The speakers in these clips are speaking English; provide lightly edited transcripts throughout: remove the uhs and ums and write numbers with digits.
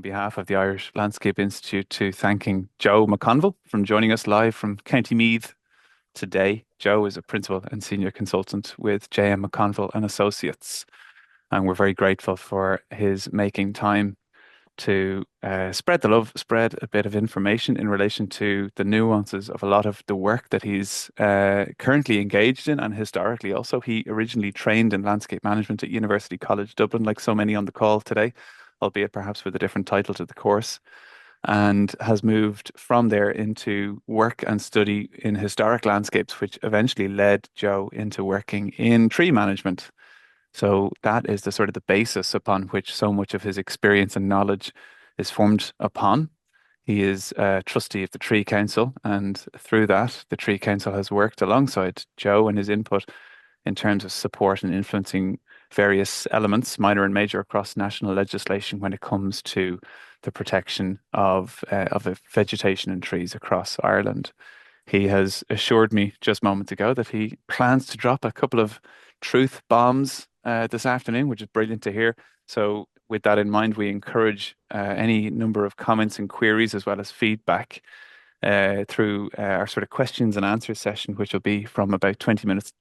on behalf of the Irish Landscape Institute to thanking Joe McConville from joining us live from County Meath today. Joe is a principal and senior consultant with JM McConville and Associates, and we're very grateful for his making time to spread the love, spread a bit of information in relation to the nuances of a lot of the work that he's currently engaged in, and historically also. He originally trained in landscape management at University College Dublin, like so many on the call today, albeit perhaps with a different title to the course, and has moved from there into work and study in historic landscapes, which eventually led Joe into working in tree management. So that is the sort of the basis upon which so much of his experience and knowledge is formed upon. He is a trustee of the Tree Council, and through that, the Tree Council has worked alongside Joe and his input in terms of support and influencing various elements, minor and major, across national legislation when it comes to the protection of vegetation and trees across Ireland. He has assured me just moments ago that he plans to drop a couple of truth bombs this afternoon, which is brilliant to hear. So with that in mind, we encourage any number of comments and queries as well as feedback through our sort of questions and answers session, which will be from about 20 minutes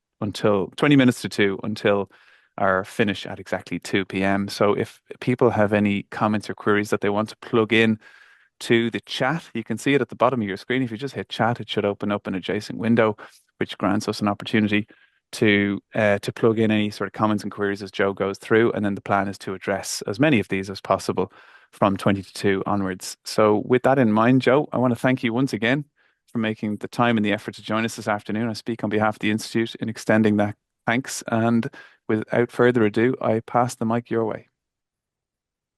to 2 until our finish at exactly 2 p.m. So if people have any comments or queries that they want to plug in to the chat, you can see it at the bottom of your screen. If you just hit chat, it should open up an adjacent window, which grants us an opportunity to plug in any sort of comments and queries as Joe goes through. And then the plan is to address as many of these as possible from 20 to 2 onwards. So with that in mind, Joe, I want to thank you once again for making the time and the effort to join us this afternoon. I speak on behalf of the Institute in extending that thanks. And without further ado, I pass the mic your way.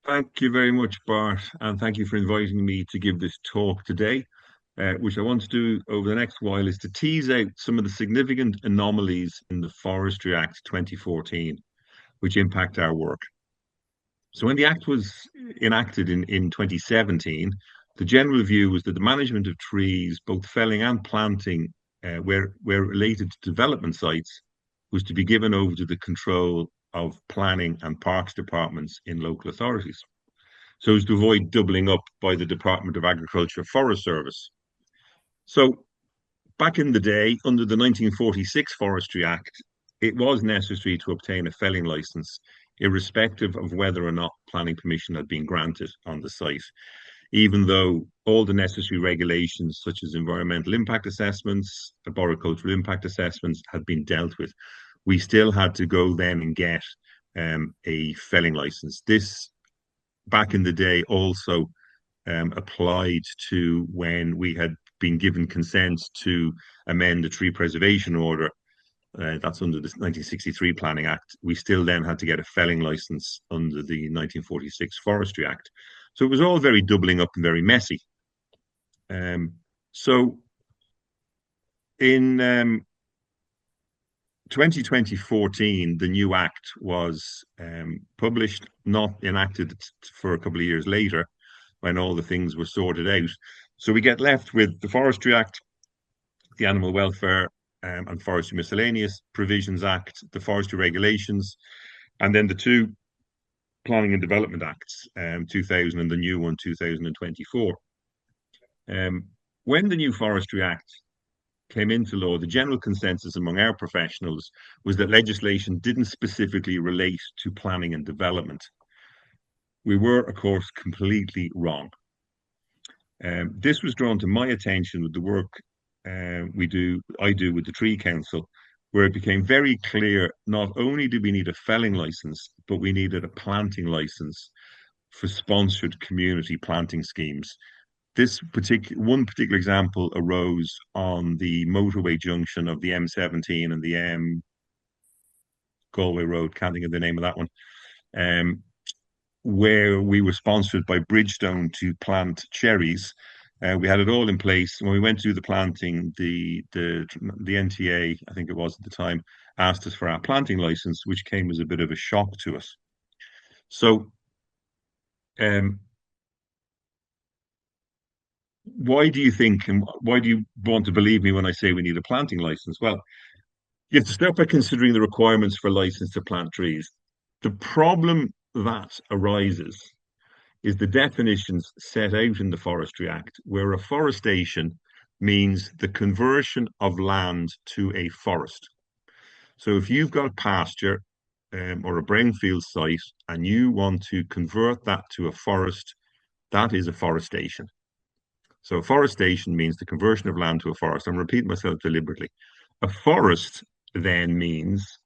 Thank you very much, Bart, and thank you for inviting me to give this talk today. Which I want to do over the next while is to tease out some of the significant anomalies in the Forestry Act 2014, which impact our work. So when the Act was enacted in 2017, the general view was that the management of trees, both felling and planting, where related to development sites, was to be given over to the control of planning and parks departments in local authorities, so as to avoid doubling up by the Department of Agriculture Forest Service. So back in the day, under the 1946 Forestry Act, it was necessary to obtain a felling license, irrespective of whether or not planning permission had been granted on the site, even though all the necessary regulations, such as environmental impact assessments, arboricultural impact assessments, had been dealt with. We still had to go then and get a felling license. This, back in the day, also applied to when we had been given consent to amend the tree preservation order. That's under the 1963 Planning Act. We still then had to get a felling license under the 1946 Forestry Act. So it was all very doubling up and very messy. So in 2014, the new Act was published, not enacted for a couple of years later, when all the things were sorted out. So we get left with the Forestry Act, the Animal Welfare and Forestry Miscellaneous Provisions Act, the Forestry Regulations, and then the two Planning and Development Acts, 2000 and the new one, 2024. When the new Forestry Act came into law, the general consensus among our professionals was that legislation didn't specifically relate to planning and development. We were, of course, completely wrong. This was drawn to my attention with the work I do with the Tree Council, where it became very clear not only did we need a felling license, but we needed a planting license for sponsored community planting schemes. One particular example arose on the motorway junction of the M17 and the Galway Road, can't think of the name of that one, where we were sponsored by Bridgestone to plant cherries. We had it all in place. When we went to do the planting, the NTA, I think it was at the time, asked us for our planting license, which came as a bit of a shock to us. So why do you think, and why do you want to believe me when I say we need a planting license? Well, you have to start by considering the requirements for a license to plant trees. The problem that arises is the definitions set out in the Forestry Act, where afforestation means the conversion of land to a forest. So if you've got a pasture or a brownfield site and you want to convert that to a forest, that is afforestation. So afforestation means the conversion of land to a forest. I'm repeating myself deliberately. A forest then means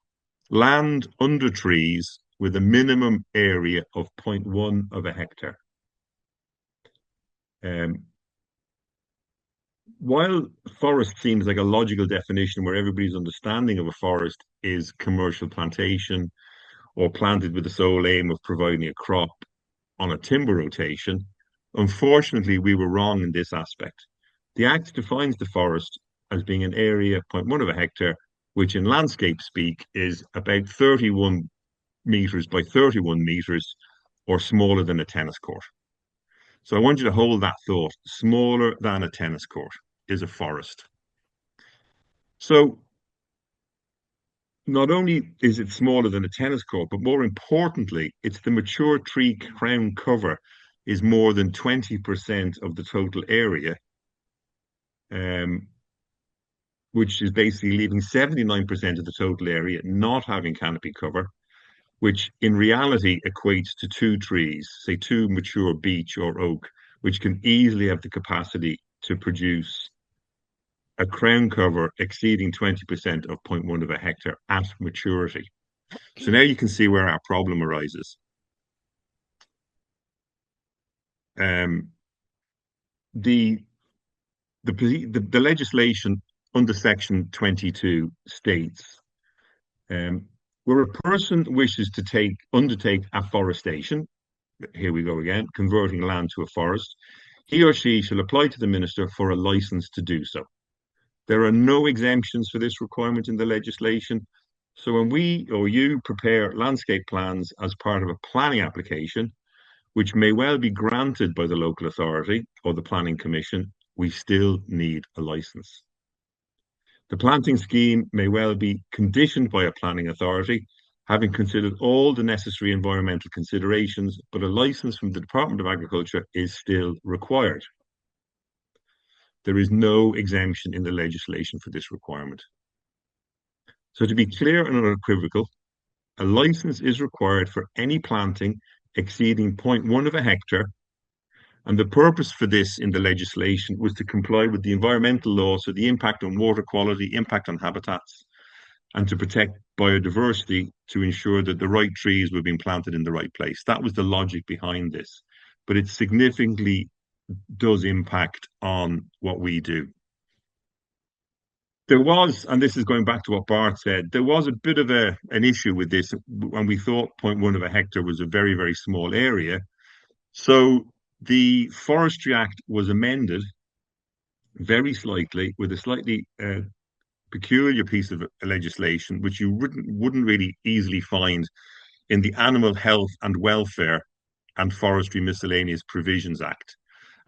land under trees with a minimum area of 0.1 of a hectare. While forest seems like a logical definition where everybody's understanding of a forest is commercial plantation or planted with the sole aim of providing a crop on a timber rotation, unfortunately, we were wrong in this aspect. The Act defines the forest as being an area 0.1 of a hectare, which in landscape speak is about 31 meters by 31 meters or smaller than a tennis court. So I want you to hold that thought. Smaller than a tennis court is a forest. So not only is it smaller than a tennis court, but more importantly, it's the mature tree crown cover is more than 20% of the total area, which is basically leaving 79% of the total area not having canopy cover, which in reality equates to 2 trees, say 2 mature beech or oak, which can easily have the capacity to produce a crown cover exceeding 20% of 0.1 of a hectare at maturity. So now you can see where our problem arises. The legislation under Section 22 states, where a person wishes to undertake afforestation, here we go again, converting land to a forest, he or she shall apply to the minister for a license to do so. There are no exemptions for this requirement in the legislation. So when we or you prepare landscape plans as part of a planning application, which may well be granted by the local authority or the planning commission, we still need a license. The planting scheme may well be conditioned by a planning authority, having considered all the necessary environmental considerations, but a license from the Department of Agriculture is still required. There is no exemption in the legislation for this requirement. So to be clear and unequivocal, a license is required for any planting exceeding 0.1 of a hectare, and the purpose for this in the legislation was to comply with the environmental law, so the impact on water quality, impact on habitats, and to protect biodiversity to ensure that the right trees were being planted in the right place. That was the logic behind this, but it significantly does impact on what we do. There was, and this is going back to what Bart said, there was a bit of an issue with this when we thought 0.1 of a hectare was a very, very small area. So the Forestry Act was amended very slightly with a slightly peculiar piece of legislation, which you wouldn't really easily find in the Animal Health and Welfare and Forestry Miscellaneous Provisions Act.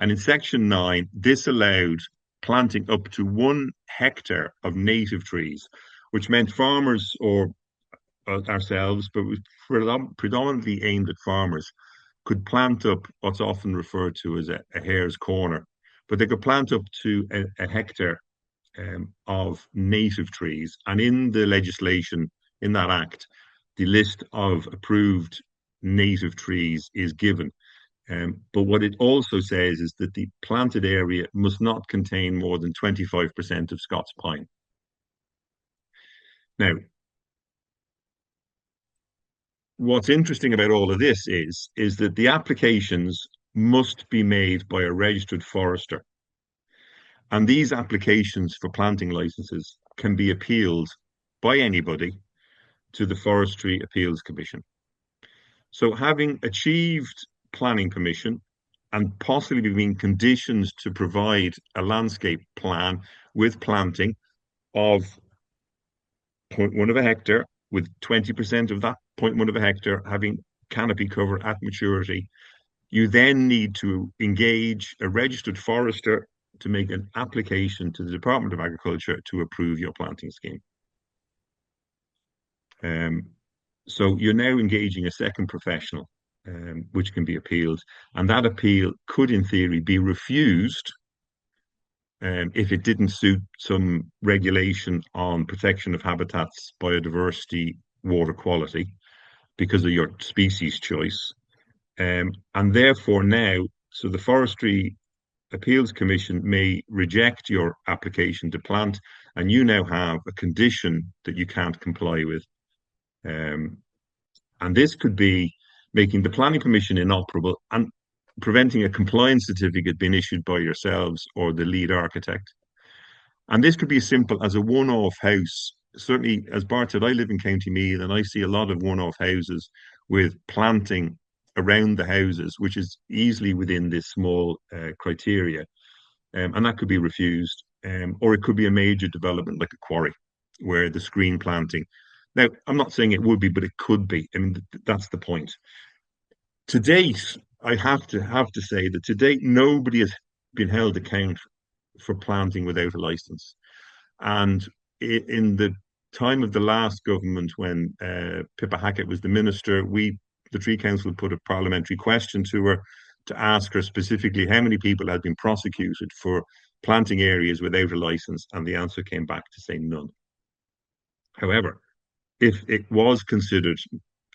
And in Section 9, this allowed planting up to 1 hectare of native trees, which meant farmers or ourselves, but was predominantly aimed at farmers, could plant up what's often referred to as a hare's corner, but they could plant up to a hectare of native trees. And in the legislation, in that act, the list of approved native trees is given. But what it also says is that the planted area must not contain more than 25% of Scots pine. Now, what's interesting about all of this is that the applications must be made by a registered forester. And these applications for planting licenses can be appealed by anybody to the Forestry Appeals Commission. So having achieved planning permission and possibly being conditioned to provide a landscape plan with planting of 0.1 of a hectare, with 20% of that 0.1 of a hectare having canopy cover at maturity, you then need to engage a registered forester to make an application to the Department of Agriculture to approve your planting scheme. So you're now engaging a second professional which can be appealed. And that appeal could, in theory, be refused if it didn't suit some regulation on protection of habitats, biodiversity, water quality, because of your species choice. And therefore now, so the Forestry Appeals Commission may reject your application to plant, and you now have a condition that you can't comply with. And this could be making the planning permission inoperable and preventing a compliance certificate being issued by yourselves or the lead architect. And this could be as simple as a one-off house. Certainly, as Bart said, I live in County Meath and I see a lot of one-off houses with planting around the houses, which is easily within this small criteria. And that could be refused. Or it could be a major development like a quarry, where the screen planting. Now, I'm not saying it would be, but it could be. I mean, that's the point. To date, I have to say that to date, nobody has been held account for planting without a license. And in the time of the last government, when 𝗵𝗵𝗻𝗃𝗴 was the minister, the Tree Council put a parliamentary question to her to ask her specifically how many people had been prosecuted for planting areas without a license, and the answer came back to say none. However, if it was considered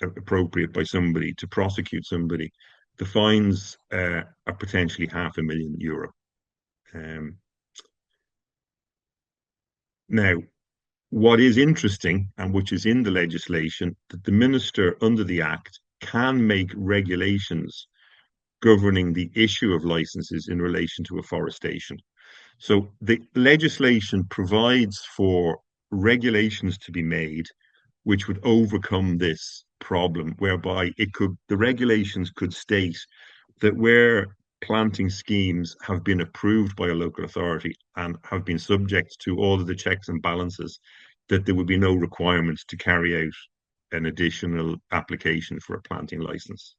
appropriate by somebody to prosecute somebody, the fines are potentially €500,000. Now, what is interesting, and which is in the legislation, that the minister under the Act can make regulations governing the issue of licenses in relation to afforestation. So the legislation provides for regulations to be made which would overcome this problem, whereby the regulations could state that where planting schemes have been approved by a local authority and have been subject to all of the checks and balances, that there would be no requirement to carry out an additional application for a planting license.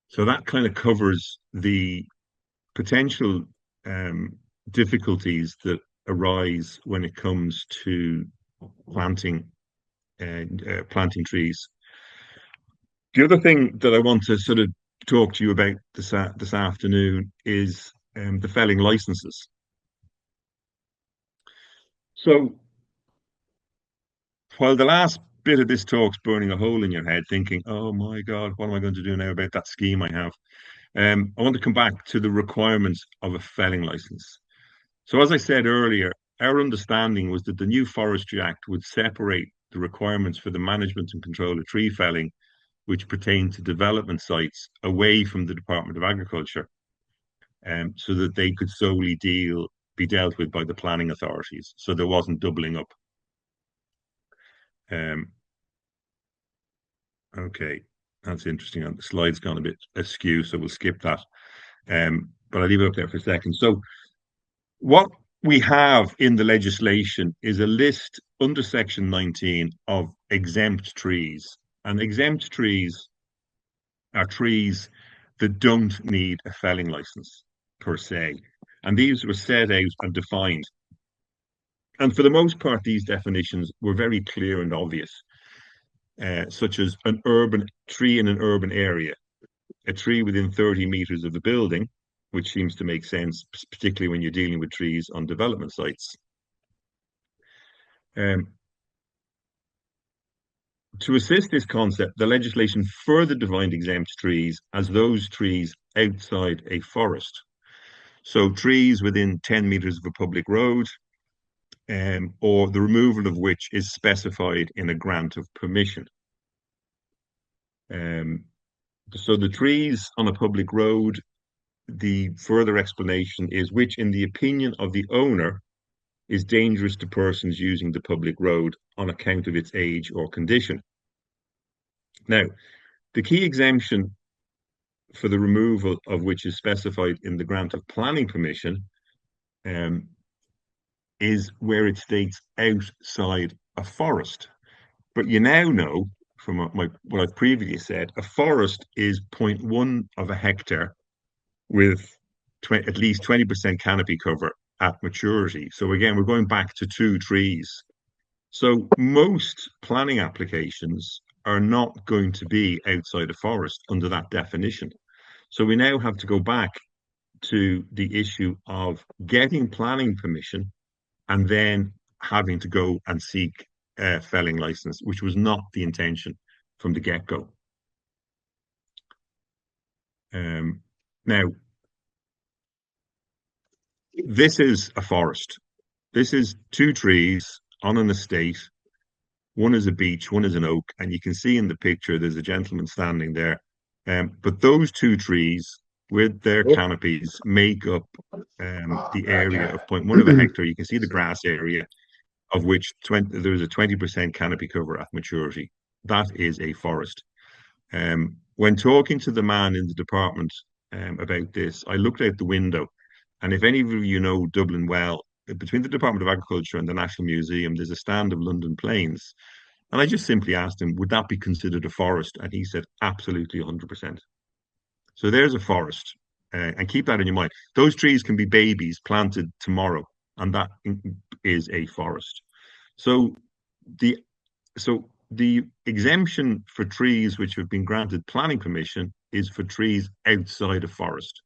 So that kind of covers the potential difficulties that arise when it comes to planting trees. The other thing that I want to sort of talk to you about this afternoon is the felling licenses. So while the last bit of this talk's burning a hole in your head, thinking, oh my God, what am I going to do now about that scheme I have? I want to come back to the requirements of a felling license. So as I said earlier, our understanding was that the new Forestry Act would separate the requirements for the management and control of tree felling, which pertain to development sites, away from the Department of Agriculture, so that they could solely be dealt with by the planning authorities. So there wasn't doubling up. Okay, that's interesting. The slide's gone a bit askew, so we'll skip that. But I'll leave it up there for a second. So what we have in the legislation is a list under Section 19 of exempt trees. And exempt trees are trees that don't need a felling license per se. And these were set out and defined. And for the most part, these definitions were very clear and obvious, such as an urban tree in an urban area, a tree within 30 meters of a building, which seems to make sense, particularly when you're dealing with trees on development sites. To assist this concept, the legislation further defined exempt trees as those trees outside a forest. So trees within 10 meters of a public road, or the removal of which is specified in a grant of permission. So the trees on a public road, the further explanation is which, in the opinion of the owner, is dangerous to persons using the public road on account of its age or condition. Now, the key exemption for the removal of which is specified in the grant of planning permission is where it states outside a forest. But you now know from what I've previously said, a forest is 0.1 hectare with at least 20% canopy cover at maturity. So again, we're going back to 2 trees. So most planning applications are not going to be outside a forest under that definition. So we now have to go back to the issue of getting planning permission and then having to go and seek a felling license, which was not the intention from the get-go. Now, this is a forest. This is two trees on an estate. One is a beech, one is an oak, and you can see in the picture there's a gentleman standing there. But those two trees with their canopies make up the area of 0.1 of a hectare. You can see the grass area, of which there's a 20% canopy cover at maturity. That is a forest. When talking to the man in the department about this, I looked out the window, and if any of you know Dublin well, between the Department of Agriculture and the National Museum, there's a stand of London planes. And I just simply asked him, would that be considered a forest? And he said, absolutely 100%. So there's a forest. And keep that in your mind. Those trees can be babies planted tomorrow, and that is a forest. So the exemption for trees which have been granted planning permission is for trees outside a forest.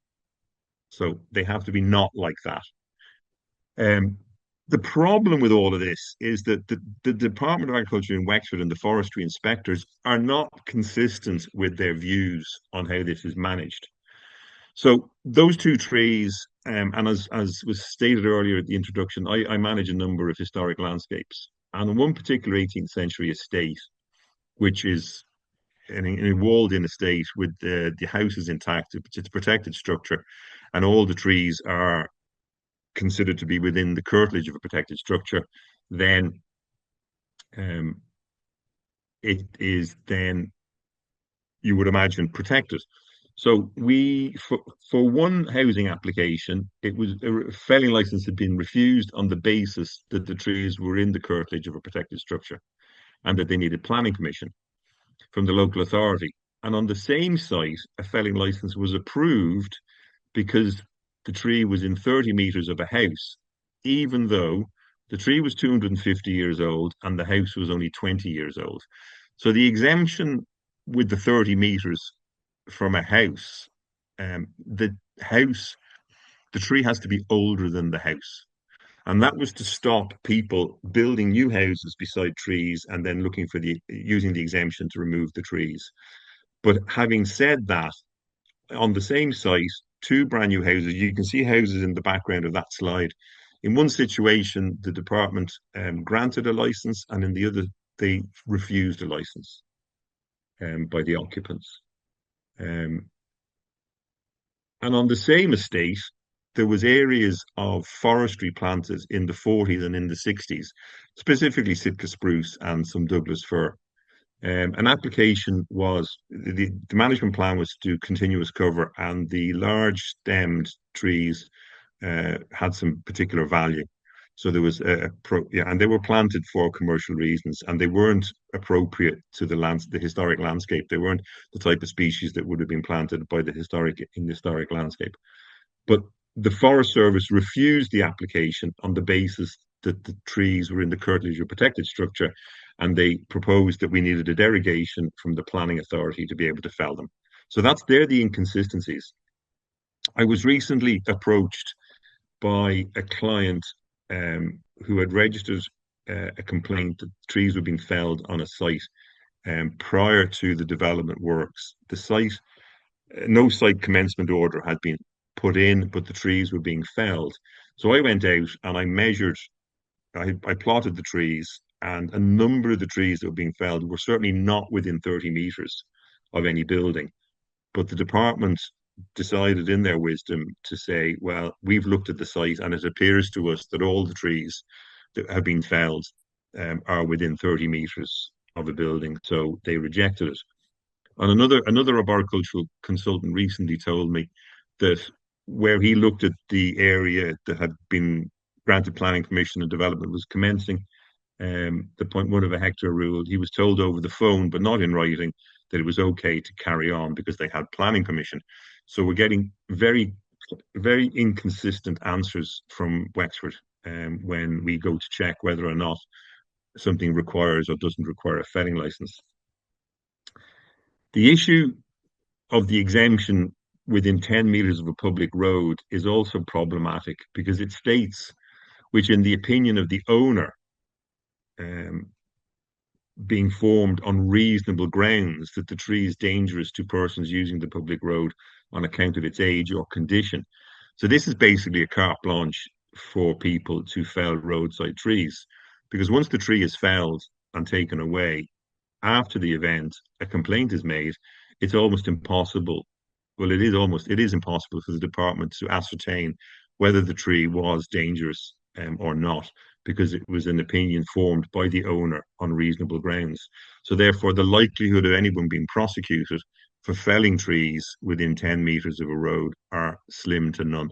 So they have to be not like that. The problem with all of this is that the Department of Agriculture in Wexford and the forestry inspectors are not consistent with their views on how this is managed. So those two trees, and as was stated earlier at the introduction, I manage a number of historic landscapes. And in one particular 18th century estate, which is a walled-in estate with the house is intact, it's a protected structure, and all the trees are considered to be within the curtilage of a protected structure, then it is then, you would imagine, protected. So for one housing application, it was a felling license had been refused on the basis that the trees were in the curtilage of a protected structure and that they needed planning permission from the local authority. And on the same site, a felling license was approved because the tree was in 30 meters of a house, even though the tree was 250 years old and the house was only 20 years old. So the exemption with the 30 meters from a house, the tree has to be older than the house. And that was to stop people building new houses beside trees and then looking for using the exemption to remove the trees. But having said that, on the same site, two brand new houses, you can see houses in the background of that slide. In one situation, the department granted a license, and in the other, they refused a license by the occupants. And on the same estate, there was areas of forestry planted in the 40s and in the 60s, specifically Sitka spruce and some Douglas fir. An application was, the management plan was to do continuous cover, and the large stemmed trees had some particular value. So there was and they were planted for commercial reasons, and they weren't appropriate to the historic landscape. They weren't the type of species that would have been planted by in the historic landscape. But the Forest Service refused the application on the basis that the trees were in the curtilage of protected structure, and they proposed that we needed a derogation from the planning authority to be able to fell them. So they're the inconsistencies. I was recently approached by a client who had registered a complaint that trees were being felled on a site prior to the development works. The site, no site commencement order had been put in, but the trees were being felled. So I went out and I plotted the trees, and a number of the trees that were being felled were certainly not within 30 meters of any building. But the department decided in their wisdom to say, well, we've looked at the site and it appears to us that all the trees that have been felled are within 30 meters of a building. So they rejected it. And another arboricultural consultant recently told me that where he looked at the area that had been granted planning permission and development was commencing the 0.1 of a hectare rule, he was told over the phone, but not in writing, that it was okay to carry on because they had planning permission. So we're getting very, very inconsistent answers from Wexford when we go to check whether or not something requires or doesn't require a felling license. The issue of the exemption within 10 meters of a public road is also problematic because it states, which in the opinion of the owner, um, being formed on reasonable grounds, that the tree is dangerous to persons using the public road on account of its age or condition. So this is basically a carte blanche for people to fell roadside trees, because once the tree is felled and taken away, after the event, a complaint is made, it's almost impossible. Well, it is impossible for the department to ascertain whether the tree was dangerous or not, because it was an opinion formed by the owner on reasonable grounds. So therefore, the likelihood of anyone being prosecuted for felling trees within 10 meters of a road are slim to none.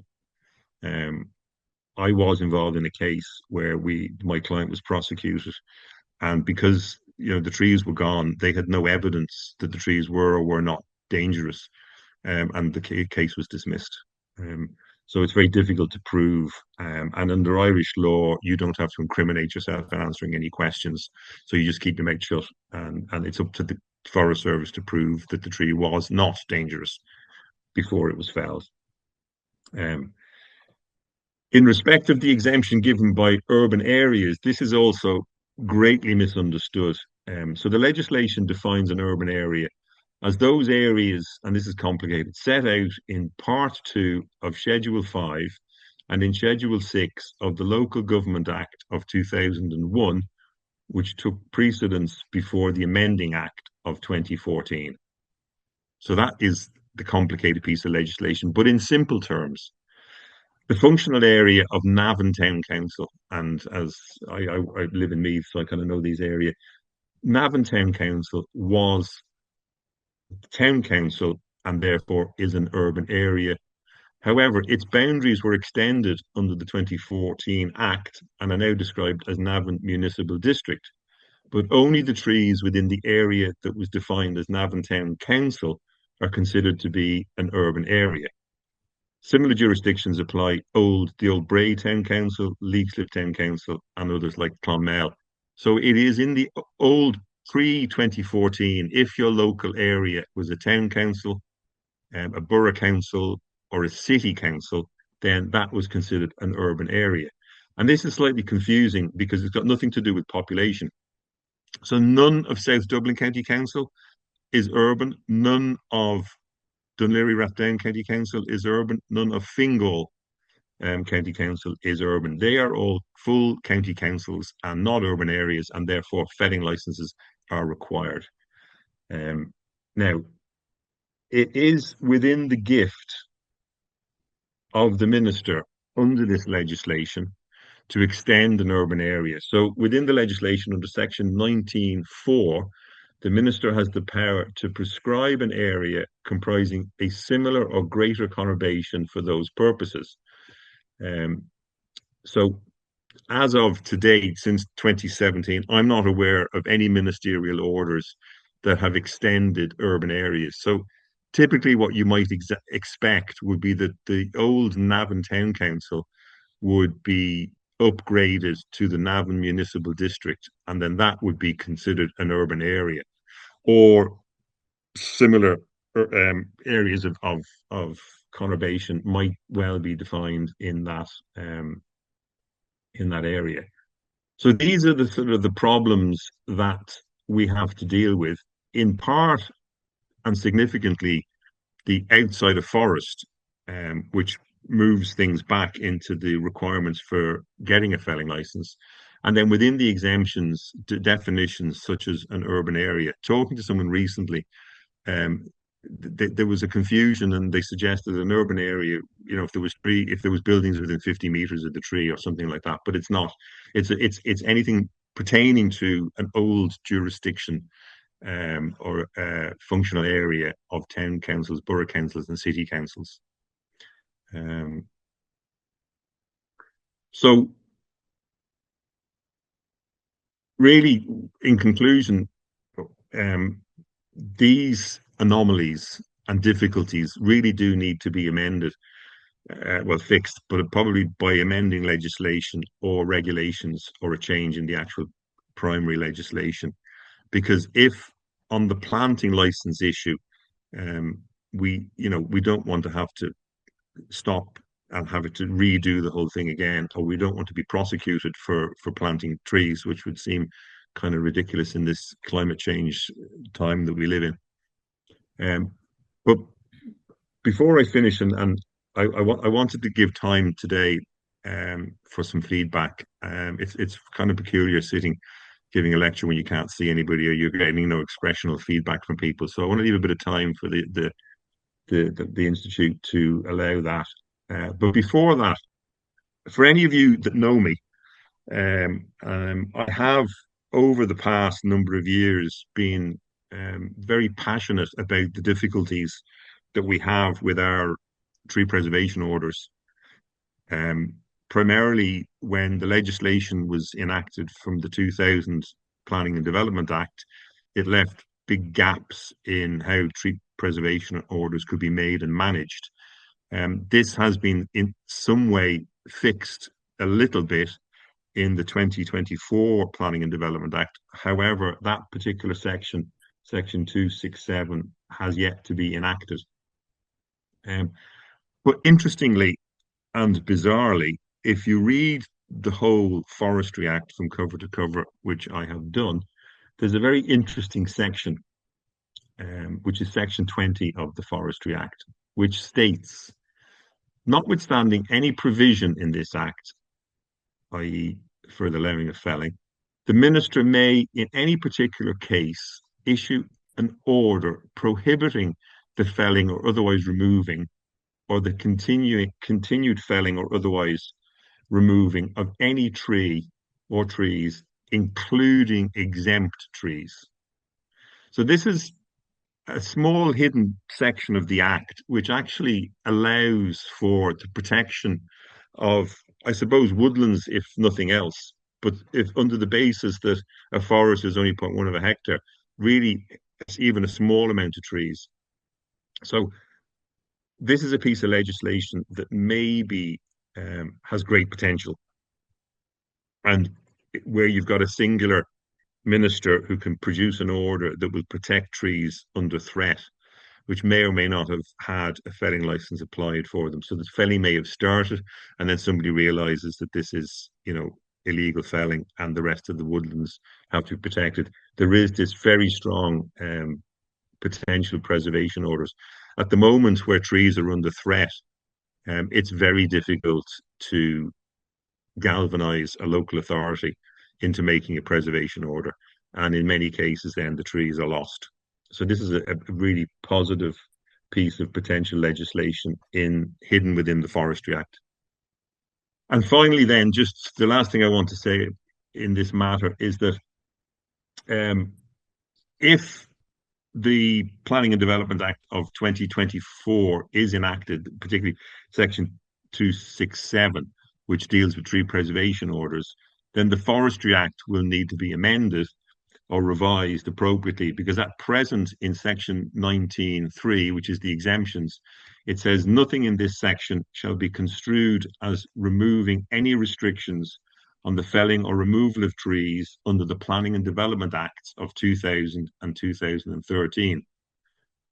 I was involved in a case where my client was prosecuted, and because the trees were gone, they had no evidence that the trees were or were not dangerous, and the case was dismissed. So it's very difficult to prove, and under Irish law, you don't have to incriminate yourself in answering any questions. So you just keep your mouth shut, and it's up to the Forest Service to prove that the tree was not dangerous before it was felled. In respect of the exemption given by urban areas, this is also greatly misunderstood. So the legislation defines an urban area as those areas, and this is complicated, set out in Part 2 of Schedule 5 and in Schedule 6 of the Local Government Act of 2001, which took precedence before the Amending Act of 2014. So that is the complicated piece of legislation, but in simple terms, the functional area of Navan Town Council, and as I live in Meath, so I kind of know these areas. Navan Town Council was town council and therefore is an urban area. However, its boundaries were extended under the 2014 Act and are now described as Navan Municipal District, but only the trees within the area that was defined as Navan Town Council are considered to be an urban area. Similar jurisdictions apply the old Bray Town Council, Leixlip Town Council, and others like Clonmel. So it is in the old pre-2014, if your local area was a town council, a borough council, or a city council, then that was considered an urban area. And this is slightly confusing because it's got nothing to do with population. So none of South Dublin County Council is urban, none of Dún Laoghaire-Rathdown County Council is urban. None of Fingal County Council is urban. They are all full county councils and not urban areas, and therefore felling licenses are required. Now, it is within the gift of the minister under this legislation to extend an urban area. So within the legislation under section 19.4, the minister has the power to prescribe an area comprising a similar or greater conurbation for those purposes. So as of to date, since 2017, I'm not aware of any ministerial orders that have extended urban areas. So typically what you might expect would be that the old Navan Town Council would be upgraded to the Navan Municipal District, and then that would be considered an urban area, or similar areas of conurbation might well be defined in that area. So these are the sort of the problems that we have to deal with, in part and significantly the outside of forest, which moves things back into the requirements for getting a felling license. And then within the exemptions, definitions such as an urban area. Talking to someone recently, there was a confusion, and they suggested an urban area, if there was buildings within 50 meters of the tree or something like that, but it's not. It's anything pertaining to an old jurisdiction or functional area of town councils, borough councils, and city councils. So really, in conclusion, these anomalies and difficulties really do need to be amended, fixed, but probably by amending legislation or regulations or a change in the actual primary legislation. Because if on the planting license issue, we don't want to have to stop and have it to redo the whole thing again, or we don't want to be prosecuted for planting trees, which would seem kind of ridiculous in this climate change time that we live in. But before I finish, and I wanted to give time today for some feedback. It's kind of peculiar sitting giving a lecture when you can't see anybody or you're getting no expressional feedback from people. So I want to leave a bit of time for the institute to allow that. But before that, for any of you that know me, I have over the past number of years been very passionate about the difficulties that we have with our tree preservation orders. Primarily when the legislation was enacted from the 2000 Planning and Development Act, it left big gaps in how tree preservation orders could be made and managed. This has been in some way fixed a little bit in the 2024 Planning and Development Act. However, that particular section 267, has yet to be enacted. But interestingly and bizarrely, if you read the whole Forestry Act from cover to cover, which I have done, there's a very interesting section, which is section 20 of the Forestry Act, which states, notwithstanding any provision in this act, i.e. for the layering of felling, the minister may, in any particular case, issue an order prohibiting the felling or otherwise removing, or the continued felling or otherwise removing of any tree or trees, including exempt trees. So this is a small hidden section of the Act, which actually allows for the protection of, I suppose, woodlands, if nothing else. But if under the basis that a forest is only 0.1 of a hectare, really it's even a small amount of trees. So this is a piece of legislation that maybe has great potential. And where you've got a singular minister who can produce an order that will protect trees under threat, which may or may not have had a felling license applied for them. So the felling may have started, and then somebody realizes that this is, illegal felling, and the rest of the woodlands have to be protected. There is this very strong potential preservation orders. At the moment where trees are under threat, it's very difficult to galvanize a local authority into making a preservation order. And in many cases, then the trees are lost. So this is a really positive piece of potential legislation hidden within the Forestry Act. And finally, then, just the last thing I want to say in this matter is that if the Planning and Development Act of 2024 is enacted, particularly section 267, which deals with tree preservation orders, then the Forestry Act will need to be amended or revised appropriately, because at present in section 19.3, which is the exemptions, it says nothing in this section shall be construed as removing any restrictions on the felling or removal of trees under the Planning and Development Acts of 2000 and 2013.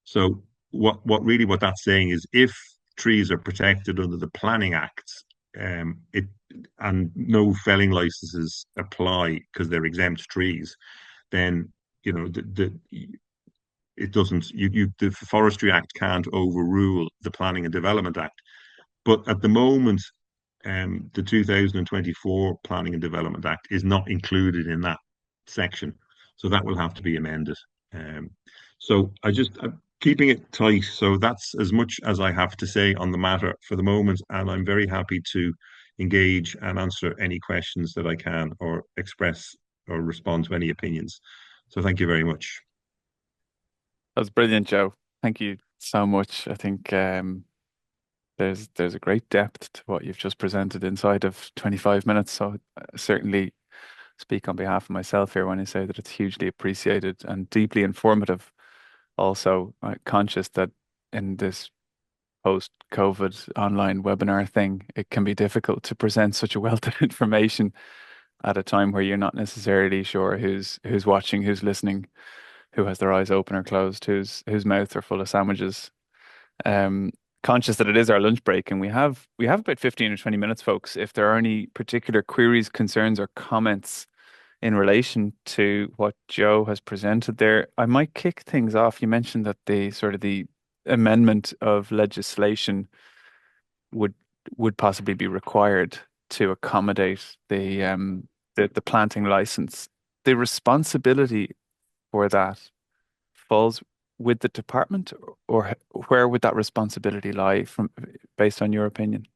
So what that's saying is, if trees are protected under the Planning Acts, and no felling licenses apply because they're exempt trees, then it doesn't. The Forestry Act can't overrule the Planning and Development Act. But at the moment, the 2024 Planning and Development Act is not included in that section, so that will have to be amended. So I'm keeping it tight. So that's as much as I have to say on the matter for the moment, and I'm very happy to engage and answer any questions that I can, or express or respond to any opinions. So thank you very much. That was brilliant, Joe. Thank you so much. I think there's a great depth to what you've just presented inside of 25 minutes. So I certainly speak on behalf of myself here when I say that it's hugely appreciated and deeply informative. Also, conscious that in this post-COVID online webinar thing, it can be difficult to present such a wealth of information at a time where you're not necessarily sure who's watching, who's listening, who has their eyes open or closed, whose mouths are full of sandwiches. Um, Conscious that it is our lunch break, and we have about 15 or 20 minutes, folks. If there are any particular queries, concerns, or comments in relation to what Joe has presented there, I might kick things off. You mentioned that the amendment of legislation would would possibly be required to accommodate the planting license. The responsibility for that falls with the department, or where would that responsibility lie from based on your opinion?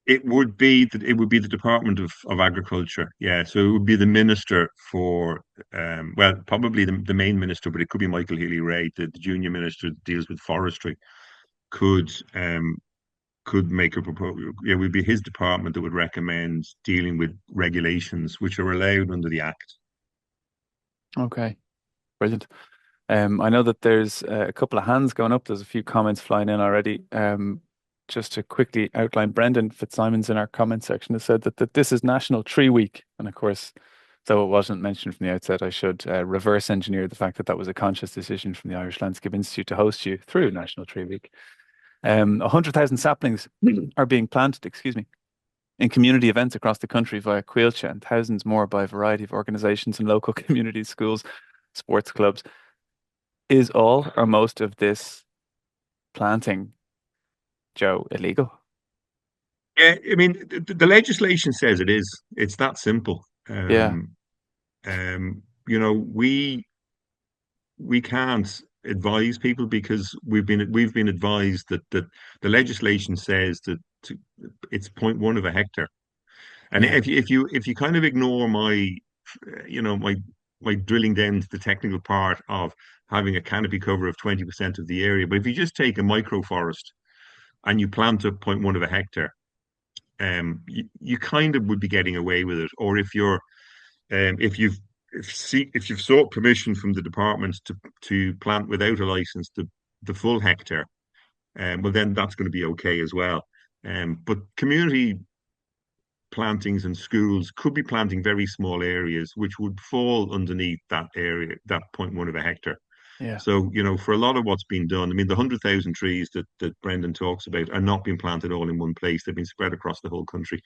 It would be the Department of Agriculture. Yeah, so it would be the minister for well, probably the main minister, but it could be Michael Healy-Rae, the junior minister that deals with forestry, could could make a proposal. It would be his department that would recommend dealing with regulations which are allowed under the Act. Okay, brilliant. I know that there's a couple of hands going up. There's a few comments flying in already. Just to quickly outline, Brendan Fitzsimons in our comment section has said that this is National Tree Week. And of course, though it wasn't mentioned from the outset, I should reverse engineer the fact that that was a conscious decision from the Irish Landscape Institute to host you through National Tree Week. 100,000 saplings are being planted, excuse me, in community events across the country via 𝗙𝗲𝗹𝗹𝗶, and thousands more by a variety of organizations and local communities, schools, sports clubs. Is all or most of this planting, Joe, illegal? Yeah, I mean, the legislation says it is. It's that simple. Yeah, You know, we can't advise people because we've been advised that the legislation says that it's 0.1 of a hectare. And yeah, if you kind of ignore my drilling down to the technical part of having a canopy cover of 20% of the area, but if you just take a microforest and you plant up 0.1 of a hectare, you kind of would be getting away with it. Or if you've sought permission from the department to plant without a license the full hectare, well then that's going to be okay as well. But community plantings and schools could be planting very small areas which would fall underneath that area, that 0.1 of a hectare. yeah. So, for a lot of what's been done, I mean, the 100,000 trees that Brendan talks about are not being planted all in one place. They've been spread across the whole country.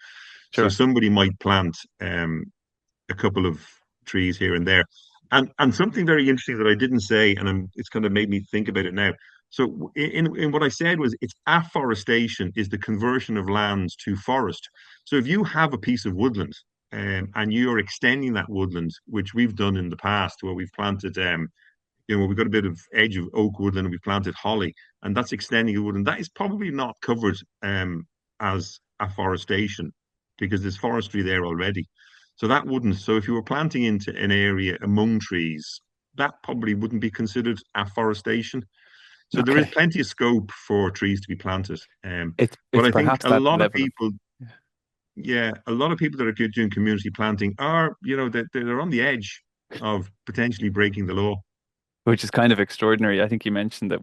So Sure. somebody might plant a couple of trees here and there. And something very interesting that I didn't say, and it's kind of made me think about it now. So in what I said was it's afforestation is the conversion of lands to forest. So if you have a piece of woodland and you're extending that woodland, which we've done in the past, where we've planted we've got a bit of edge of oak woodland and we've planted holly, and that's extending a woodland. That is probably not covered as afforestation because there's forestry there already. So that wouldn't. So if you were planting into an area among trees, that probably wouldn't be considered afforestation. So there is Okay. plenty of scope for trees to be planted. But It's I think perhaps that level of, a lot of people that are doing community planting are, they're on the edge of potentially breaking the law. which is kind of extraordinary. I think you mentioned that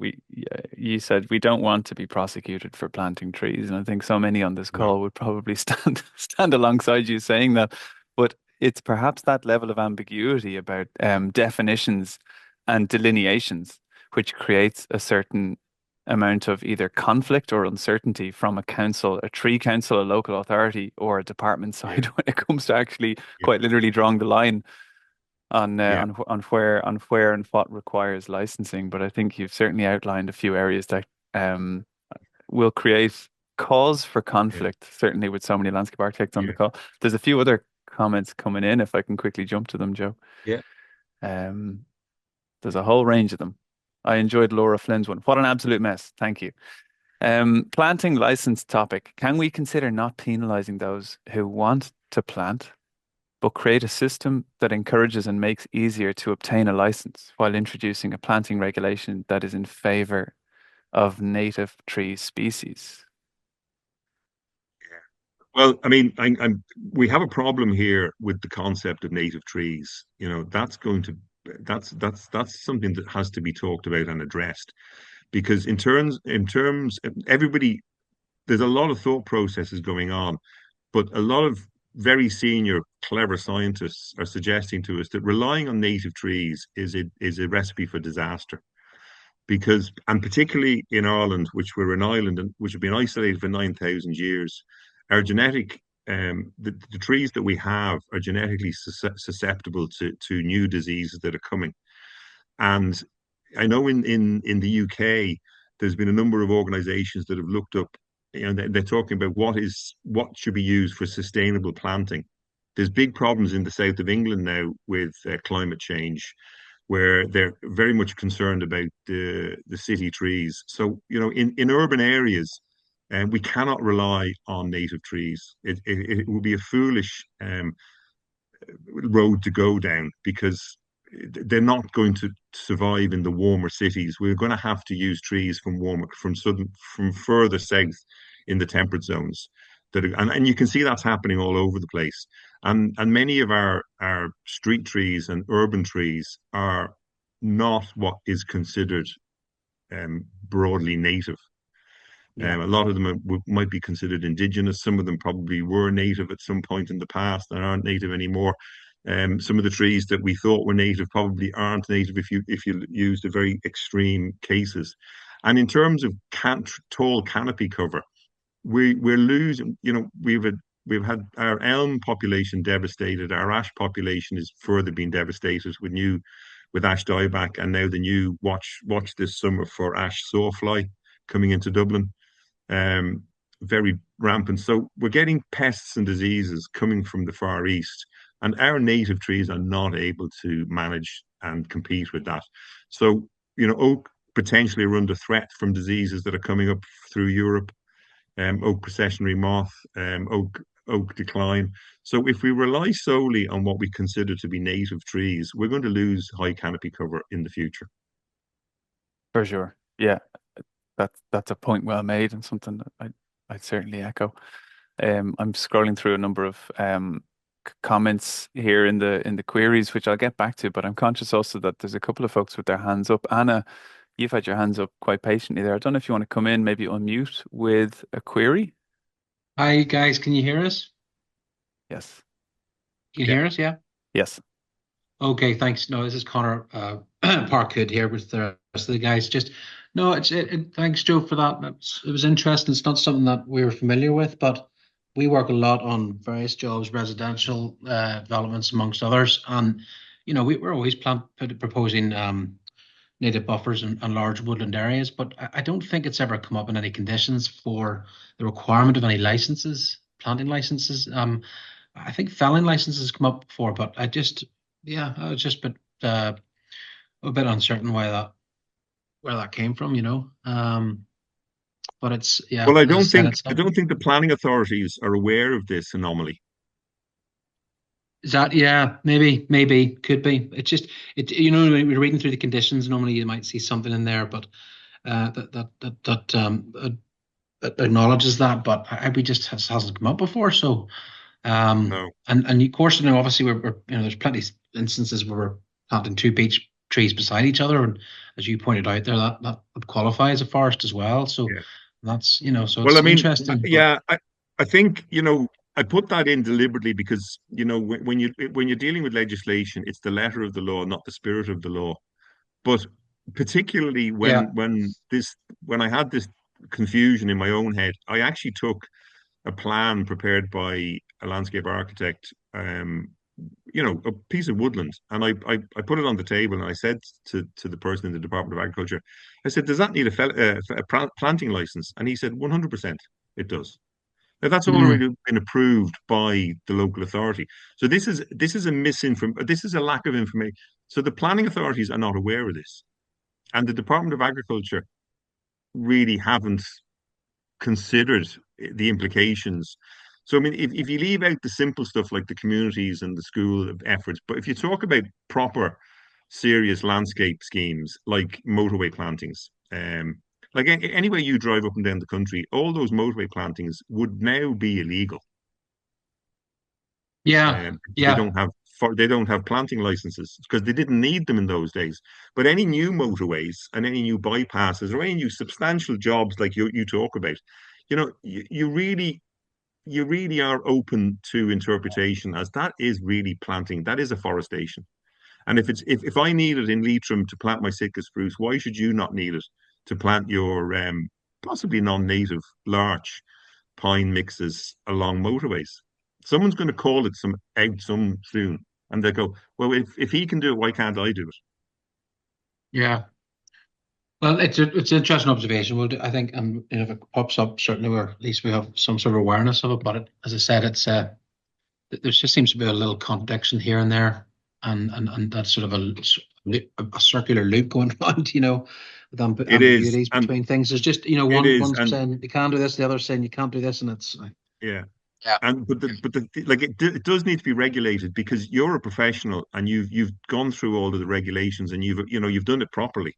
you said we don't want to be prosecuted for planting trees, and I think so many on this No. call would probably stand alongside you saying that. But it's perhaps that level of ambiguity about definitions and delineations, which creates a certain amount of either conflict or uncertainty from a council, a tree council, a local authority, or a department Yeah. side when it comes to actually Yeah. quite literally drawing the line on Yeah. where and what requires licensing. But I think you've certainly outlined a few areas that will create cause for Yeah. conflict, certainly with so many landscape architects on the Yeah. call. There's a few other comments coming in, if I can quickly jump to them, Joe. Yeah. Um, there's a whole range of them. I enjoyed Laura Flynn's one. What an absolute mess. Thank you. Planting license topic. Can we consider not penalizing those who want to plant, but create a system that encourages and makes easier to obtain a license while introducing a planting regulation that is in favor of native tree species? Well, I mean, we have a problem here with the concept of native trees. That's something that has to be talked about and addressed because everybody, there's a lot of thought processes going on, but a lot of very senior, clever scientists are suggesting to us that relying on native trees is a recipe for disaster. Because, and particularly in Ireland, which we're an island and which have been isolated for 9,000 years, our genetic, the trees that we have are genetically susceptible to new diseases that are coming. And I know in the UK, there's been a number of organizations that have looked up, they're talking about what should be used for sustainable planting. There's big problems in the south of England now with climate change, where they're very much concerned about the city trees. So, in urban areas, we cannot rely on native trees. It would be a foolish road to go down, because they're not going to survive in the warmer cities. We're going to have to use trees from further south in the temperate zones. And you can see that's happening all over the place. And many of our street trees and urban trees are not what is considered broadly native. Yeah. A lot of them might be considered indigenous. Some of them probably were native at some point in the past and aren't native anymore. Some of the trees that we thought were native probably aren't native if you use the very extreme cases. And in terms of tall canopy cover, we're losing. We've had our elm population devastated. Our ash population is further being devastated with ash dieback, and now the new watch this summer for ash sawfly coming into Dublin. Very rampant. So we're getting pests and diseases coming from the Far East, and our native trees are not able to manage and compete with that. So, oak potentially are under threat from diseases that are coming up through Europe. Oak processionary moth, oak decline. So if we rely solely on what we consider to be native trees, we're going to lose high canopy cover in the future. For sure. Yeah, that's a point well made, and something that I'd certainly echo. I'm scrolling through a number of comments here in the queries, which I'll get back to, but I'm conscious also that there's a couple of folks with their hands up. Anna, you've had your hands up quite patiently there. I don't know if you want to come in, maybe unmute with a query. Hi guys, can you hear us? Yes. Can you hear us? Yeah. Yes. Okay, thanks. No, this is Connor Parkhood here with the rest of the guys. Thanks, Joe, for that. It was interesting. It's not something that we were familiar with, but we work a lot on various jobs, residential developments, amongst others. And we're always proposing native buffers and large woodland areas, but I don't think it's ever come up in any conditions for the requirement of any licenses, planting licenses. I think felling licenses come up before, but I was just a bit uncertain where that came from. But it's Well, I don't think the planning authorities are aware of this anomaly. Is that, maybe, could be. It's just, when we're reading through the conditions, normally you might see something in there, but that acknowledges that, but we just hasn't come up before. So, No. And of course, obviously there's plenty of instances where we're planting two beech trees beside each other, and as you pointed out there, that would qualify as a forest as well. So that's, so well, it's interesting. I think, I put that in deliberately because, when you're dealing with legislation, it's the letter of the law, not the spirit of the law. But particularly when I had this confusion in my own head, I actually took a plan prepared by a landscape architect, a piece of woodland, and I put it on the table, and I said to the person in the Department of Agriculture, I said, does that need a planting license? And he said, 100% it does. Now, that's already been approved by the local authority. So this is a lack of information. So the planning authorities are not aware of this, and the Department of Agriculture really haven't considered the implications. So, I mean, if you leave out the simple stuff like the communities and the school efforts, but if you talk about proper, serious landscape schemes like motorway plantings, like anywhere you drive up and down the country, all those motorway plantings would now be illegal. They don't have planting licenses because they didn't need them in those days. But any new motorways and any new bypasses or any new substantial jobs like you talk about, you really you really are open to interpretation, as that is really planting. That is afforestation. And if I need it in Leitrim to plant my Sitka spruce, why should you not need it to plant your possibly non-native larch pine mixes along motorways? Someone's going to call it some soon, and they go, well, if he can do it, why can't I do it? Yeah. Well, it's an interesting observation. I think, if it pops up, certainly at least we have some sort of awareness of it. But as I said, there just seems to be a little contradiction here and there, and that's sort of a circular loop going around, with ambiguities between things. There's just, one's saying you can do this, the other's saying you can't do this, and it's like, yeah. Yeah. It does need to be regulated, because you're a professional and you've gone through all of the regulations, and you've done it properly,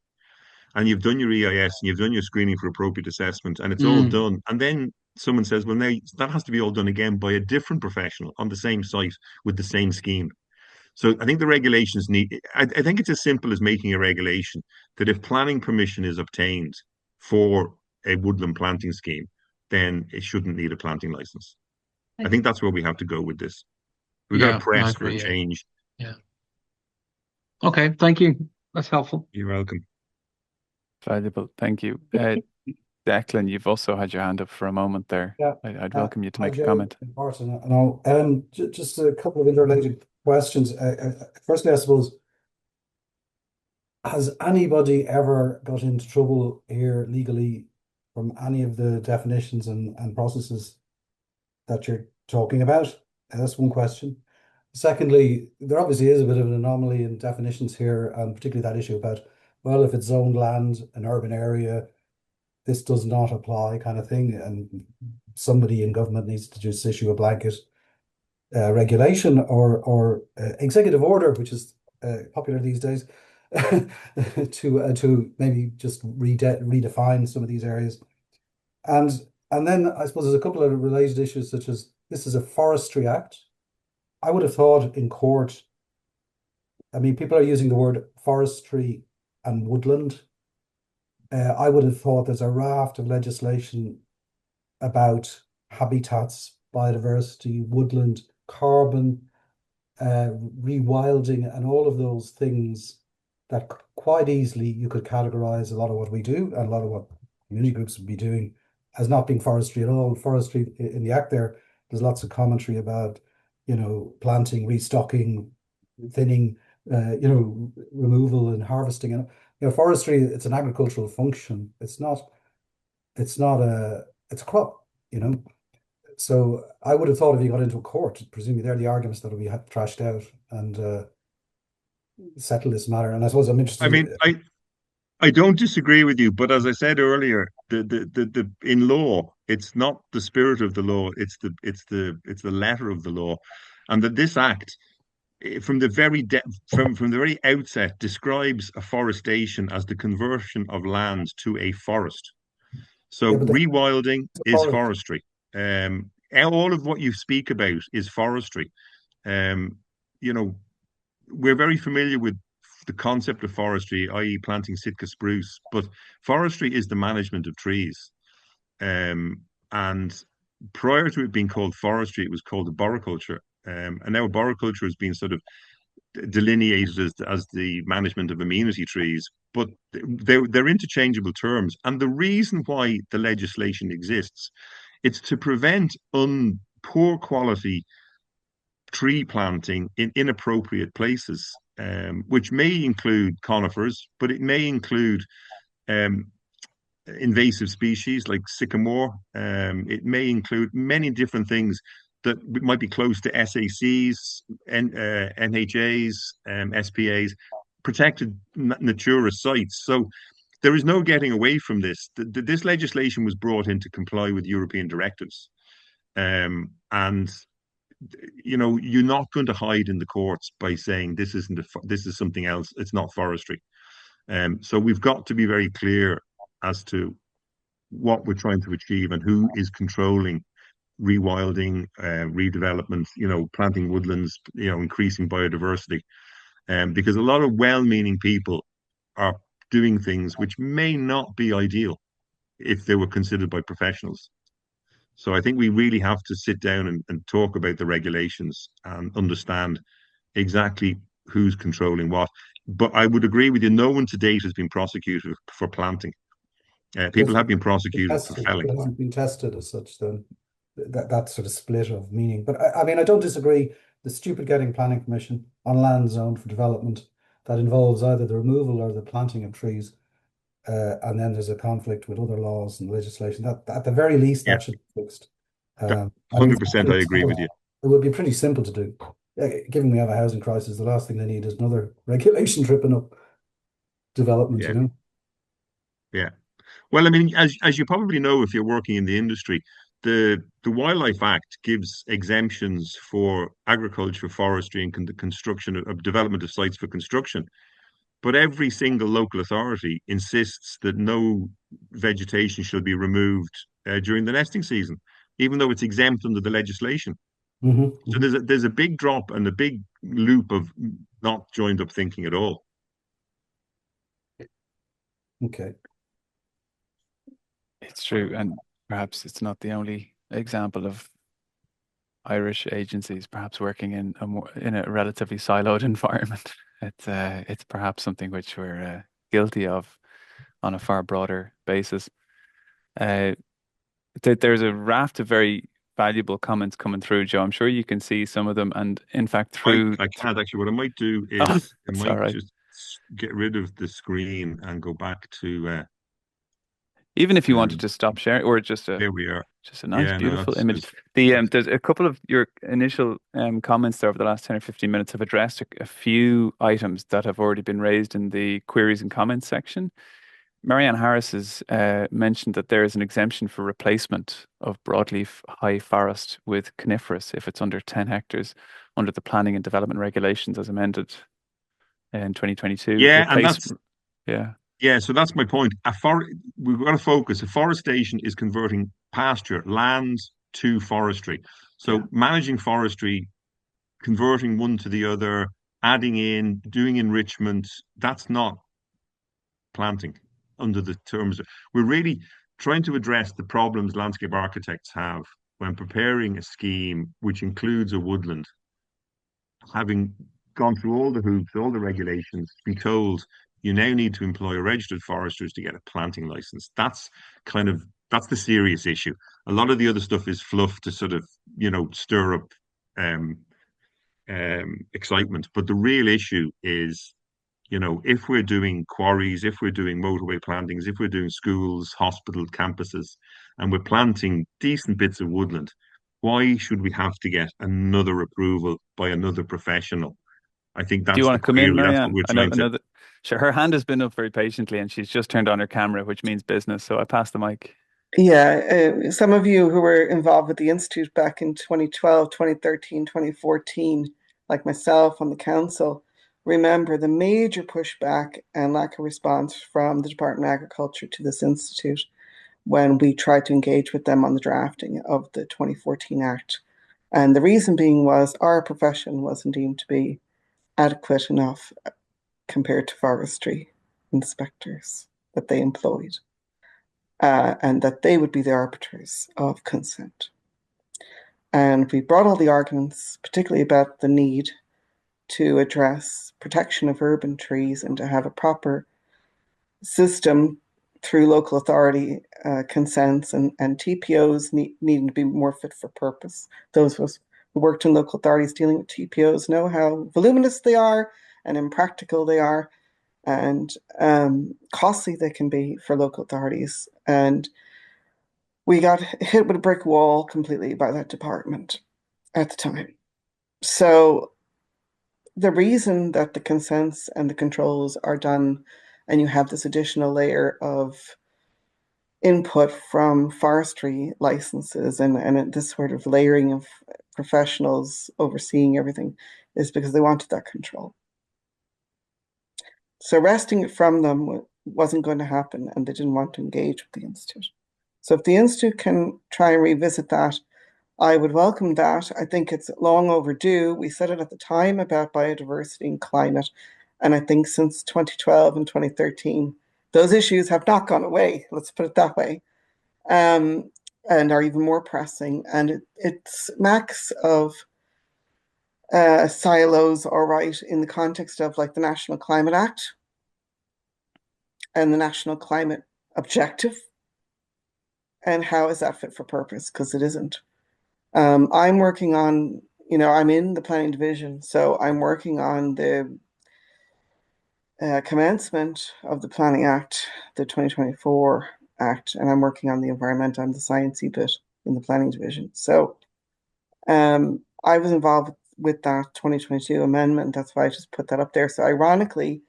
and you've done your EIS, and you've done your screening for appropriate assessment, and it's all done. And then someone says, well, now that has to be all done again by a different professional on the same site with the same scheme. So I think the regulations I think it's as simple as making a regulation that if planning permission is obtained for a woodland planting scheme, then it shouldn't need a planting license. I think that's where we have to go with this. We've got to press for a change. Yeah. Okay, thank you. That's helpful. You're welcome. Valuable. Thank you. Declan, you've also had your hand up for a moment there. Yeah. I'd welcome you to make Joe, a comment. Just a couple of interrelated questions. Firstly, I suppose, has anybody ever got into trouble here legally from any of the definitions and processes that you're talking about? That's one question. Secondly, there obviously is a bit of an anomaly in definitions here, and particularly that issue about, well, if it's zoned land, an urban area, this does not apply kind of thing, and somebody in government needs to just issue a blanket regulation or executive order, which is popular these days, to maybe just redefine some of these areas. And then I suppose there's a couple of related issues, such as this is a forestry act. I would have thought in court, I mean, people are using the word forestry and woodland. I would have thought there's a raft of legislation about habitats, biodiversity, woodland, carbon, rewilding, and all of those things that quite easily you could categorize a lot of what we do and a lot of what community groups would be doing as not being forestry at all. Forestry in the act there's lots of commentary about, planting, restocking, thinning, removal and harvesting. And forestry, it's an agricultural function. It's a crop, So I would have thought if you got into a court, presumably they're the arguments that will be thrashed out and settle this matter. And I suppose I'm interested. I mean, I don't disagree with you, but as I said earlier, the in law, it's not the spirit of the law, it's the letter of the law, and that this act, from the very outset, describes afforestation as the conversion of land to a forest. So rewilding is forestry. All of what you speak about is forestry. We're very familiar with the concept of forestry, i.e. planting Sitka spruce, but forestry is the management of trees. And prior to it being called forestry, it was called arboriculture. And now arboriculture has been sort of delineated as the management of amenity trees, but they're interchangeable terms. And the reason why the legislation exists, it's to prevent poor quality tree planting in inappropriate places, which may include conifers, but it may include invasive species like sycamore. It may include many different things that might be close to SACs, NHAs, SPAs, protected Natura sites. So there is no getting away from this. This legislation was brought in to comply with European directives. And you're not going to hide in the courts by saying this is something else. It's not forestry. So we've got to be very clear as to what we're trying to achieve and who is controlling rewilding, redevelopment, planting woodlands, increasing biodiversity. Because a lot of well-meaning people are doing things which may not be ideal if they were considered by professionals. So I think we really have to sit down and talk about the regulations and understand exactly who's controlling what. But I would agree with you, no one to date has been prosecuted for planting. People have been prosecuted for felling. It hasn't been tested as such, then, that sort of split of meaning. But I mean, I don't disagree. The stupid getting planning permission on land zoned for development that involves either the removal or the planting of trees, and then there's a conflict with other laws and legislation. That at the very least, that should be fixed. 100% I agree with you. It would be pretty simple to do. Given we have a housing crisis, the last thing they need is another regulation tripping up development, you know? Yeah. Well, I mean, as you probably know, if you're working in the industry, the Wildlife Act gives exemptions for agriculture, forestry, and the construction of development of sites for construction. But every single local authority insists that no vegetation shall be removed during the nesting season, even though it's exempt under the legislation. So there's a big drop and a big loop of not joined up thinking at all. Okay. It's true, and perhaps it's not the only example of Irish agencies perhaps working in a relatively siloed environment. It's perhaps something which we're guilty of on a far broader basis. There's a raft of very valuable comments coming through, Joe. I'm sure you can see some of them, and in fact, through I can't actually. What I might do is I might just get rid of the screen and go back to. Even if you wanted to stop sharing, or just there we are. Just a nice, beautiful image. Just, there's a couple of your initial comments there over the last 10 or 15 minutes have addressed a few items that have already been raised in the queries and comments section. Marianne Harris has mentioned that there is an exemption for replacement of broadleaf high forest with coniferous if it's under 10 hectares under the planning and development regulations as amended in 2022. Yeah, so that's my point. We've got to focus. Afforestation is converting pasture lands to forestry. So managing forestry, converting one to the other, adding in, doing enrichment, that's not planting under the terms. We're really trying to address the problems landscape architects have when preparing a scheme which includes a woodland, having gone through all the hoops, all the regulations, be told you now need to employ registered foresters to get a planting license. That's the serious issue. A lot of the other stuff is fluff to sort of, stir up excitement. But the real issue is, if we're doing quarries, if we're doing motorway plantings, if we're doing schools, hospitals, campuses, and we're planting decent bits of woodland, why should we have to get another approval by another professional? I think that's. Do you want to come in, Marianne? Sure, her hand has been up very patiently and she's just turned on her camera, which means business. So I pass the mic. Yeah, some of you who were involved with the Institute back in 2012, 2013, 2014, like myself on the council, remember the major pushback and lack of response from the Department of Agriculture to this institute when we tried to engage with them on the drafting of the 2014 Act. And the reason being was our profession wasn't deemed to be adequate enough compared to forestry inspectors that they employed, and that they would be the arbiters of consent. And we brought all the arguments, particularly about the need to address protection of urban trees and to have a proper system through local authority consents and TPOs needing to be more fit for purpose. Those of us who worked in local authorities dealing with TPOs know how voluminous they are and impractical they are and costly they can be for local authorities. And we got hit with a brick wall completely by that department at the time. So the reason that the consents and the controls are done and you have this additional layer of input from forestry licenses and this sort of layering of professionals overseeing everything is because they wanted that control. So wresting it from them wasn't going to happen, and they didn't want to engage with the Institute. So if the Institute can try and revisit that, I would welcome that. I think it's long overdue. We said it at the time about biodiversity and climate, and I think since 2012 and 2013, those issues have not gone away. Let's put it that way. and are even more pressing. And it smacks of silos, all right, in the context of like the National Climate Act and the National Climate Objective. And how is that fit for purpose? Because it isn't. I'm working on, I'm in the planning division, so I'm working on the commencement of the Planning Act, the 2024 Act, and I'm working on the environment. I'm the sciencey bit in the planning division. So I was involved with that 2022 amendment. That's why I just put that up there. So ironically,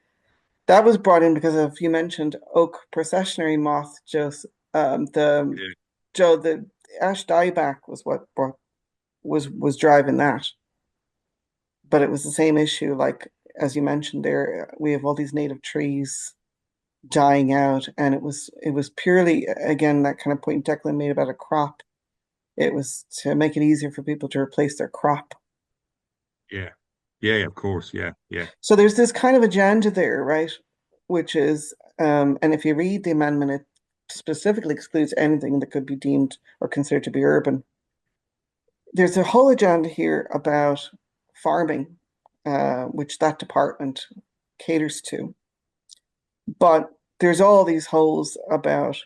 that was brought in because of, you mentioned oak processionary moth, Joe, the ash dieback was what was driving that. But it was the same issue, like as you mentioned there, we have all these native trees dying out, and it was purely, again, that kind of point Declan made about a crop. It was to make it easier for people to replace their crop. Yeah, of course, yeah. So there's this kind of agenda there, right? Which is, and if you read the amendment, it specifically excludes anything that could be deemed or considered to be urban. There's a whole agenda here about farming, which that department caters to. But there's all these holes about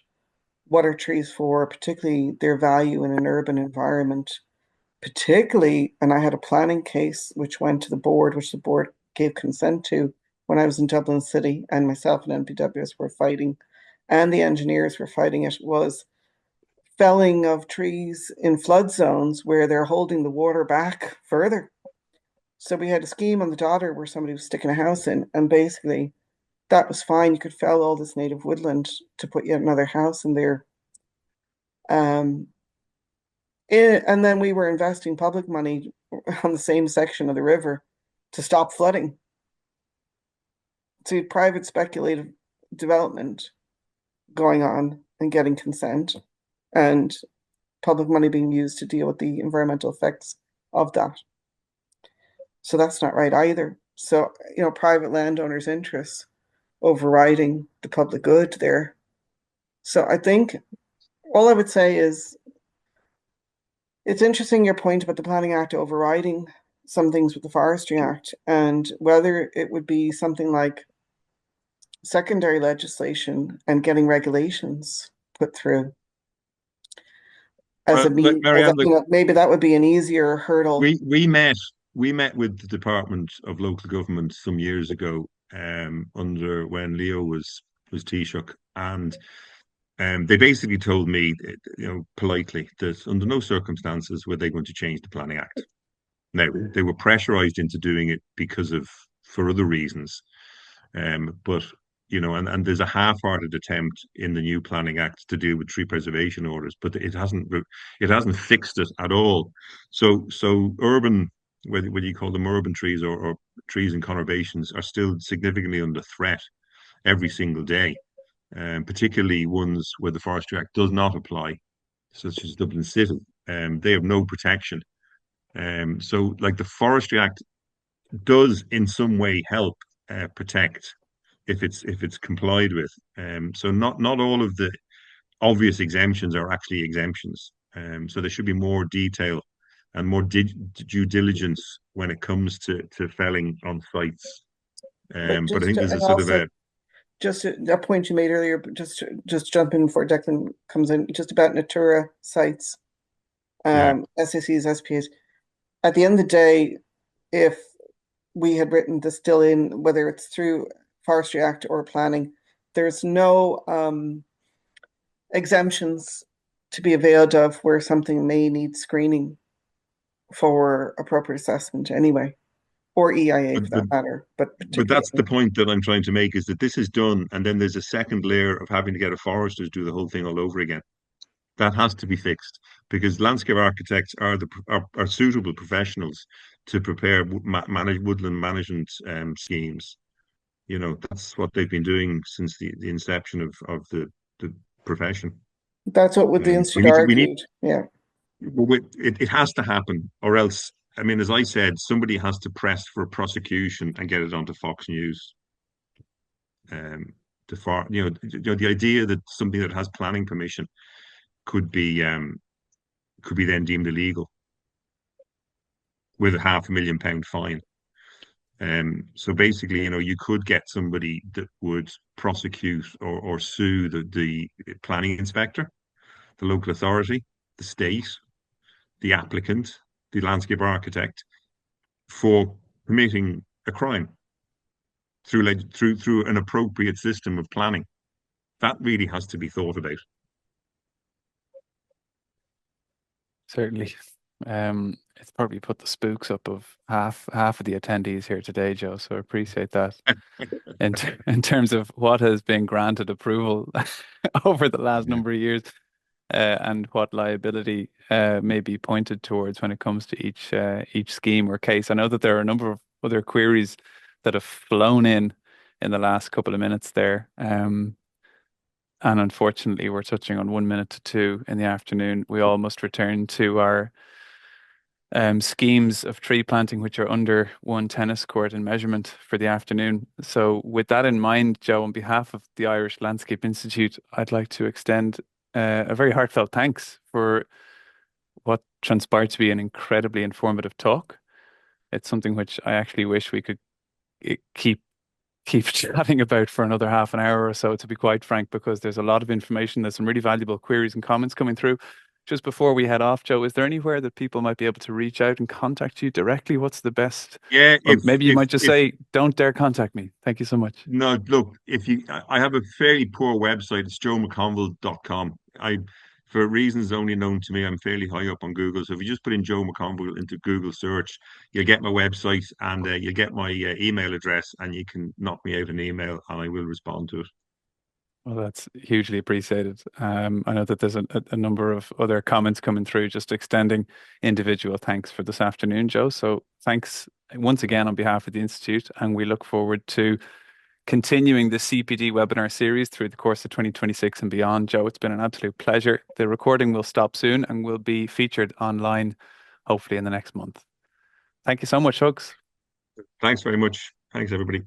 what are trees for, particularly their value in an urban environment, particularly, and I had a planning case which went to the board, which the board gave consent to when I was in Dublin City, and myself and NPWs were fighting, and the engineers were fighting it, was felling of trees in flood zones where they're holding the water back further. So we had a scheme on the Dodder where somebody was sticking a house in, and basically that was fine. You could fell all this native woodland to put yet another house in there. And then we were investing public money on the same section of the river to stop flooding. To private speculative development going on and getting consent, and public money being used to deal with the environmental effects of that. So that's not right either. So, private landowners' interests overriding the public good there. So I think all I would say is it's interesting your point about the Planning Act overriding some things with the Forestry Act, and whether it would be something like secondary legislation and getting regulations put through as Marianne, maybe that would be an easier hurdle. We met with the Department of Local Government some years ago, under when Leo was Taoiseach, and they basically told me, politely, that under no circumstances were they going to change the Planning Act. Now, they were pressurized into doing it for other reasons, but and there's a half-hearted attempt in the new Planning Act to deal with tree preservation orders, but it hasn't fixed it at all. So urban, whether you call them urban trees or trees in conurbations, are still significantly under threat every single day, particularly ones where the Forestry Act does not apply, such as Dublin City. They have no protection. So like the Forestry Act does in some way help protect if it's complied with. So not all of the obvious exemptions are actually exemptions. So there should be more detail and more due diligence when it comes to felling on sites. But I think there's a sort of a just a point you made earlier, but just jump in before Declan comes in, just about Natura sites, SACs, SPAs. At the end of the day, if we had written this still in, whether it's through Forestry Act or planning, there's no exemptions to be availed of where something may need screening for appropriate assessment anyway, or EIA for that matter. But that's the point that I'm trying to make, is that this is done, and then there's a second layer of having to get a forester to do the whole thing all over again. That has to be fixed, because landscape architects are suitable professionals to prepare woodland management schemes. That's what they've been doing since the inception of the profession. That's what the Institute argued. It has to happen, or else, I mean, as I said, somebody has to press for prosecution and get it onto Fox News. The idea that something that has planning permission could be then deemed illegal with a £500,000 fine. So basically, you could get somebody that would prosecute or sue the planning inspector, the local authority, the state, the applicant, the landscape architect, for committing a crime through an appropriate system of planning. That really has to be thought about. Certainly. It's probably put the spooks up of half of the attendees here today, Joe. So I appreciate that. In terms of what has been granted approval over the last number of years, and what liability may be pointed towards when it comes to each scheme or case. I know that there are a number of other queries that have flown in the last couple of minutes there. And unfortunately, we're touching on 1 minute to 2 in the afternoon. We all must return to our schemes of tree planting, which are under 1 tennis court in measurement for the afternoon. So with that in mind, Joe, on behalf of the Irish Landscape Institute, I'd like to extend a very heartfelt thanks for what transpired to be an incredibly informative talk. It's something which I actually wish we could keep chatting about for another half an hour or so, to be quite frank, because there's a lot of information. There's some really valuable queries and comments coming through. Just before we head off, Joe, is there anywhere that people might be able to reach out and contact you directly? What's the best? Yeah, maybe you might just say, don't dare contact me. Thank you so much. No, look, I have a fairly poor website. It's joemcconville.com. For reasons only known to me, I'm fairly high up on Google. So if you just put in Joe McConville into Google search, you'll get my website, and you'll get my email address, and you can knock me out an email and I will respond to it. Well, that's hugely appreciated. I know that there's a number of other comments coming through, just extending individual thanks for this afternoon, Joe. So thanks once again on behalf of the Institute, and we look forward to continuing the CPD webinar series through the course of 2026 and beyond. Joe, it's been an absolute pleasure. The recording will stop soon and will be featured online, hopefully in the next month. Thank you so much, Hugs. Thanks very much. Thanks, everybody.